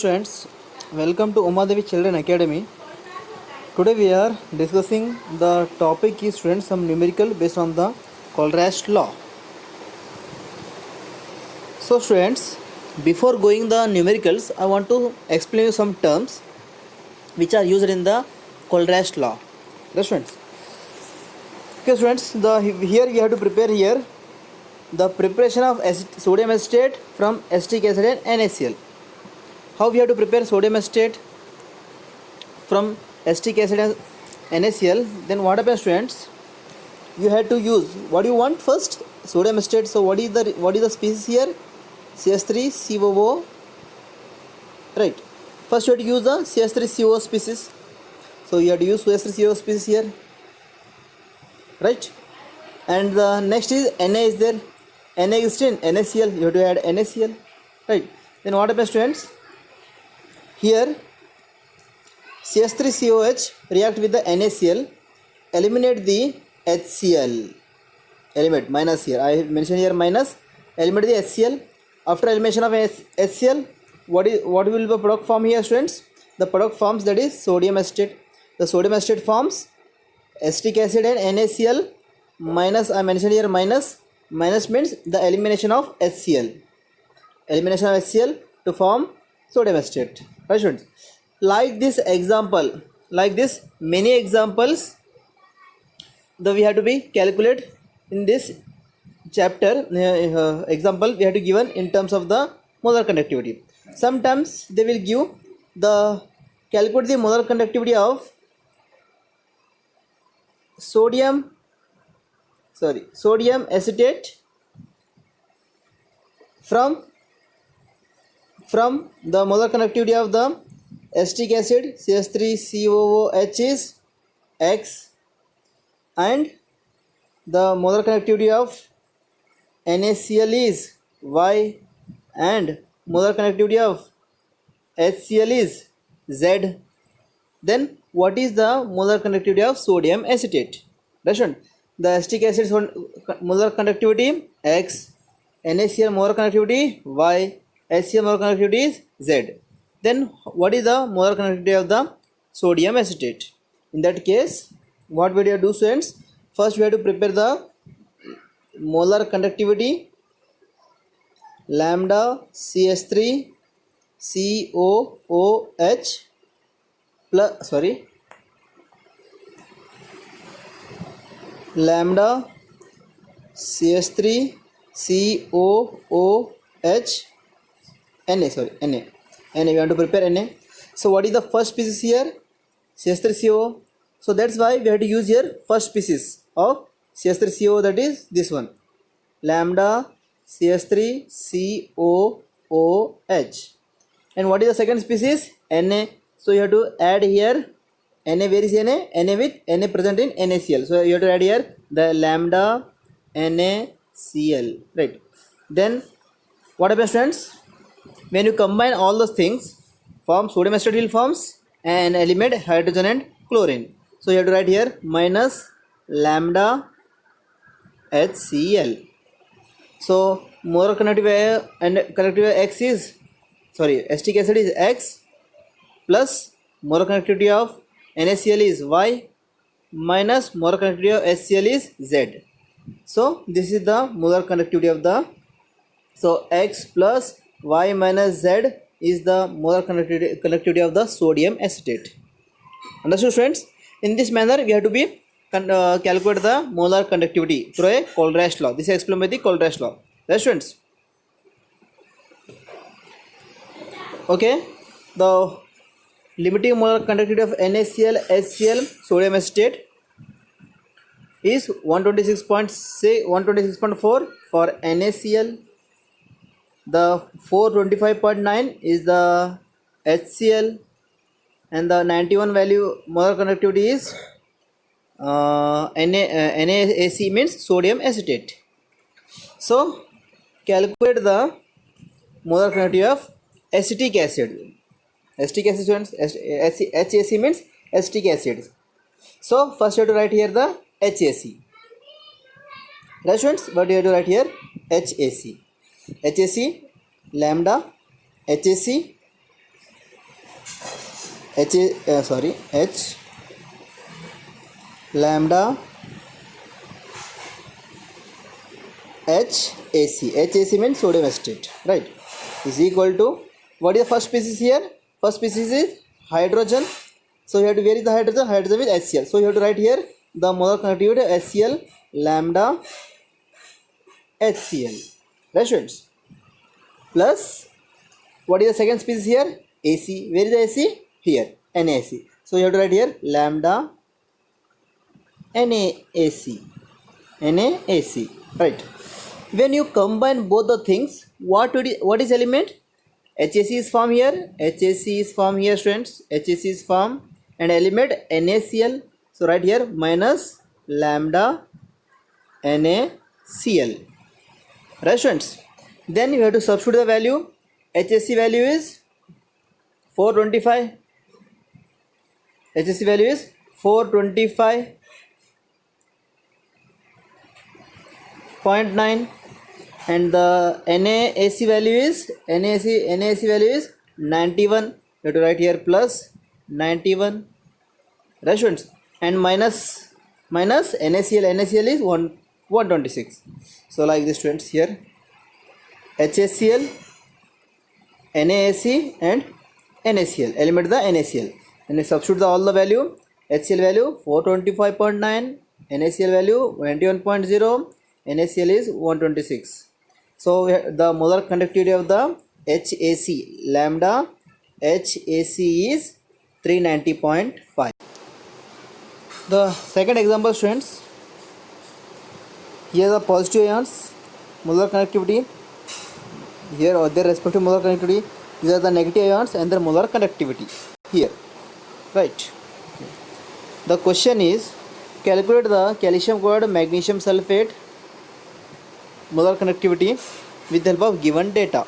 Students, welcome to Umadevi Children Academy. Today we are discussing the topic is students some numerical based on the Colruyt law. So students, before going the numericals, I want to explain you some terms which are used in the Colruyt law. Okay, students. Okay, students. Here we have to prepare here the preparation of sodium acetate from acetic acid and NaCl. How we have to prepare sodium acetate from acetic acid and NaCl? Then what happens, students? You have to use what you want first, sodium acetate. So what is the species here? CH3COO, right? First you have to use the CH3COO species. So you have to use CH3COO species here, right? And the next is Na is there. Na is in NaCl. You have to add NaCl, right? Then what happens, students? Here CH3COH react with the NaCl, eliminate the HCl, eliminate minus here. I mentioned here minus, eliminate the HCl. After elimination of HCl, what will be the product form here, students? The product forms, that is sodium acetate. The sodium acetate forms acetic acid and NaCl minus, I mentioned here minus means the elimination of HCl. Elimination of HCl to form sodium acetate. Right, students? Like this example, like this many examples that we have to be calculate in this chapter. Example we have to given in terms of the molar conductivity. Sometimes they will give the calculate the molar conductivity of sodium acetate from the molar conductivity of the acetic acid CH3COOH is X, and the molar conductivity of NaCl is Y, and molar conductivity of HCl is Z. Then what is the molar conductivity of sodium acetate? Understand? The acetic acid molar conductivity X, NaCl molar conductivity Y, HCl molar conductivity is Z. Then what is the molar conductivity of the sodium acetate? In that case, what we have to do, students? First we have to prepare the molar conductivity lambda CH3COOH plus lambda CH3COOH Na we want to prepare Na. So what is the first species here? CH3CO. So that's why we have to use here first species of CH3CO, that is this one, lambda CH3COOH. And what is the second species? Na. So you have to add here Na. Where is Na? Na with Na present in NaCl. So you have to add here the lambda NaCl, right? Then what happens, friends? When you combine all those things, form sodium acetate will forms and element hydrogen and chlorine. So you have to write here minus lambda HCl. So molar conductivity and conductivity X is acetic acid is X, plus molar conductivity of NaCl is Y, minus molar conductivity of HCl is Z. So this is the molar conductivity of the, so X plus Y minus Z is the molar conductivity of the sodium acetate. Understood, friends? In this manner we have to be calculate the molar conductivity through a Colruyt law. This is explained by the Colruyt law. Right, students? Okay, the limiting molar conductivity of NaCl, HCl, sodium acetate is 126.4 for NaCl. The 425.9 is the HCl, and the 91 value molar conductivity is NaC, means sodium acetate. So calculate the molar conductivity of acetic acid. Acetic acid, students, HAC means acetic acid. So first you have to write here the HAC. Right, students? But you have to write here HAC. HAC lambda HAC H lambda HAC means sodium acetate, right, is equal to, what is the first species here? First species is hydrogen. So you have to, where is the hydrogen? Hydrogen is HCl. So you have to write here the molar conductivity HCl lambda HCl, right students, plus what is the second species here? AC. Where is the AC? Here, NaC. So you have to write here lambda NaC, right. When you combine both the things, what is element? HAC is formed here, students, HAC is formed, and element NaCl. So right here minus lambda NaCl, right students. Then you have to substitute the value. HAC value is 425, HAC value is 425.9, and the NaC value is 91. You have to write here plus 91, right students, and minus NaCl is 126. So like this students, here HACl, NaC and NaCl, element the NaCl, and you substitute all the value. HCl value 425.9, NaCl value 91.0, NaCl is 126. So the molar conductivity of the HAC lambda HAC is 390.5. The second example students, here the positive ions molar conductivity, here or their respective molar conductivity. These are the negative ions and their molar conductivity here, right. The question is, calculate the calcium chloride magnesium sulfate molar conductivity with the help of given data.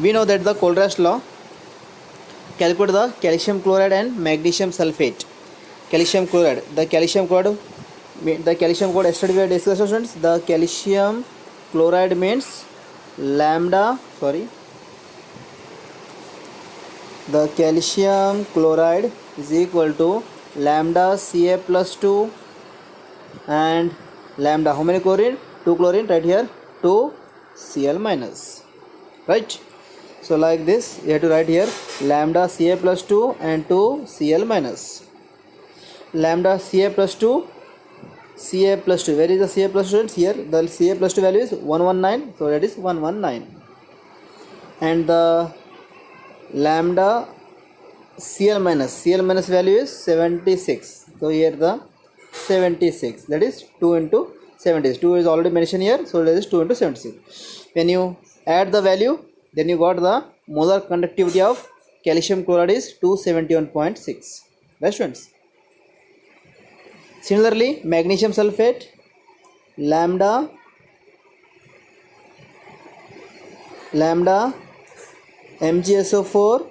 We know that the Kohlrausch law, calculate the calcium chloride and magnesium sulfate. Calcium chloride, the calcium chloride yesterday we had discussed students. The calcium chloride means the calcium chloride is equal to lambda Ca plus 2 and lambda, how many chlorine? 2 chlorine, right here 2 Cl minus, right. So like this you have to write here lambda Ca plus 2 and 2 Cl minus. Lambda Ca plus 2, where is the Ca plus 2? Here the Ca plus 2 value is 119, so that is 119, and the lambda Cl minus value is 76. So here the 76, that is 2 into 76. 2 is already mentioned here, so that is 2 into 76. When you add the value, then you got the molar conductivity of calcium chloride is 271.6, right students. Similarly, magnesium sulfate, lambda MgSO4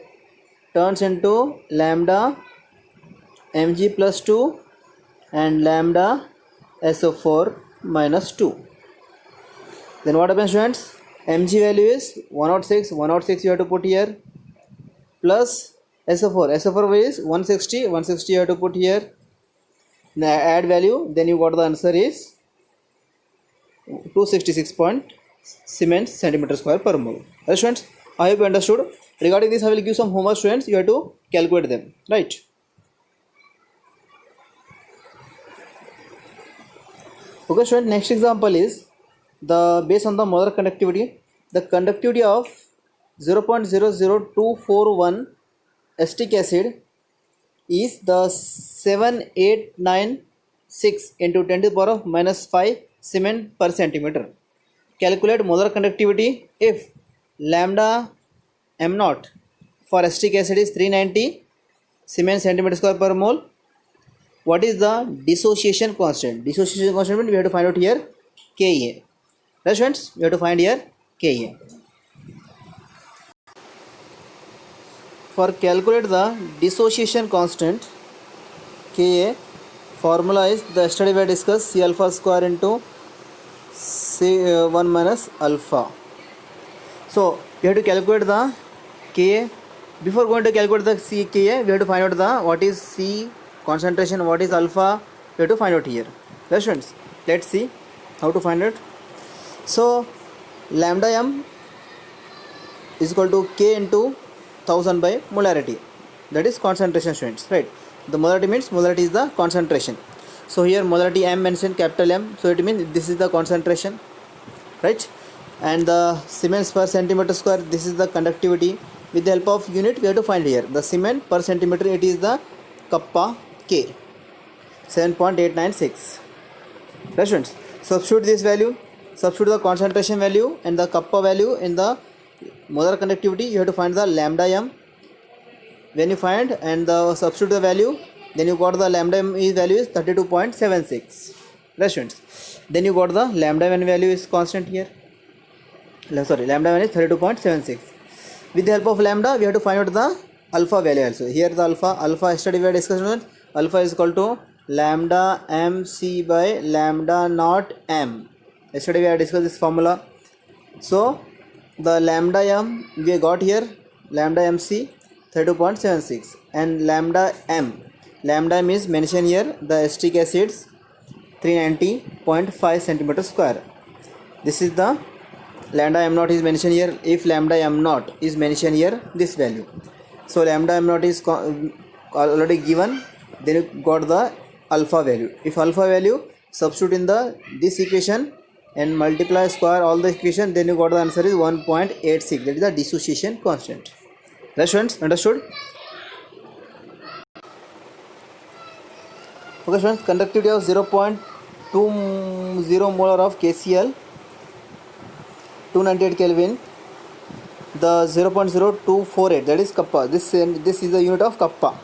turns into lambda Mg plus 2 and lambda SO4 minus 2. Then what happens students? Mg value is 106 you have to put here, plus SO4 value is 160 you have to put here. Now add value, then you got the answer is 266 Siemens centimeter square per mole. Right students, I hope you understood. Regarding this, I will give some homework students, you have to calculate them, right. Okay students, next example is the based on the molar conductivity. The conductivity of 0.00241 acetic acid is the 7896 into 10 to the power of minus 5 Siemens per centimeter. Calculate molar conductivity if lambda m naught for acetic acid is 390 Siemens centimeter square per mole. What is the dissociation constant? Dissociation constant we have to find out here Ka. Right students, we have to find here Ka. For calculate the dissociation constant Ka, formula is the yesterday we discussed C alpha square into C1 minus alpha. So you have to calculate the Ka Before going to calculate the CKA, we have to find out the what is C concentration, what is alpha. We have to find out here. Right, students, let's see how to find it. So lambda m is equal to K into 1000 by molarity. That is concentration, students, right? The molarity means molarity is the concentration. So here molarity M mentioned capital M, so it means this is the concentration, right? And the Siemens per centimeter square, this is the conductivity. With the help of unit, we have to find here the Siemens per centimeter, it is the kappa K, 7.896. Right, students? Substitute this value, substitute the concentration value and the kappa value in the molar conductivity. You have to find the lambda m. When you find and the substitute the value, then you got the lambda m is value is 32.76. Right, students? Then you got the lambda n value is constant here. Sorry, lambda n is 32.76. With the help of lambda, we have to find out the alpha value also. Here the alpha yesterday we had discussed. Alpha is equal to lambda mc by lambda naught m. Yesterday we had discussed this formula. So the lambda m we got here, lambda mc 32.76, and lambda m is mentioned here, the acetic acids 390.5 centimeter square. This is the lambda m naught is mentioned here. If lambda m naught is mentioned here, this value. So lambda m naught is already given, then you got the alpha value. If alpha value, substitute in the this equation and multiply square all the equation, then you got the answer is 1.86. That is the dissociation constant. Right, students? Understood? Okay, students, conductivity of 0.20 molar of KCl, 298 Kelvin, the 0.0248, that is kappa. This is the unit of kappa,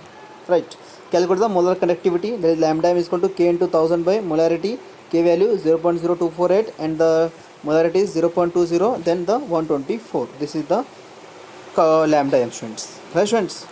right? Calculate the molar conductivity, that is lambda m is equal to K into 1000 by molarity. K value 0.0248 and the molarity is 0.20, then the 124. This is the lambda m, students. Right, students?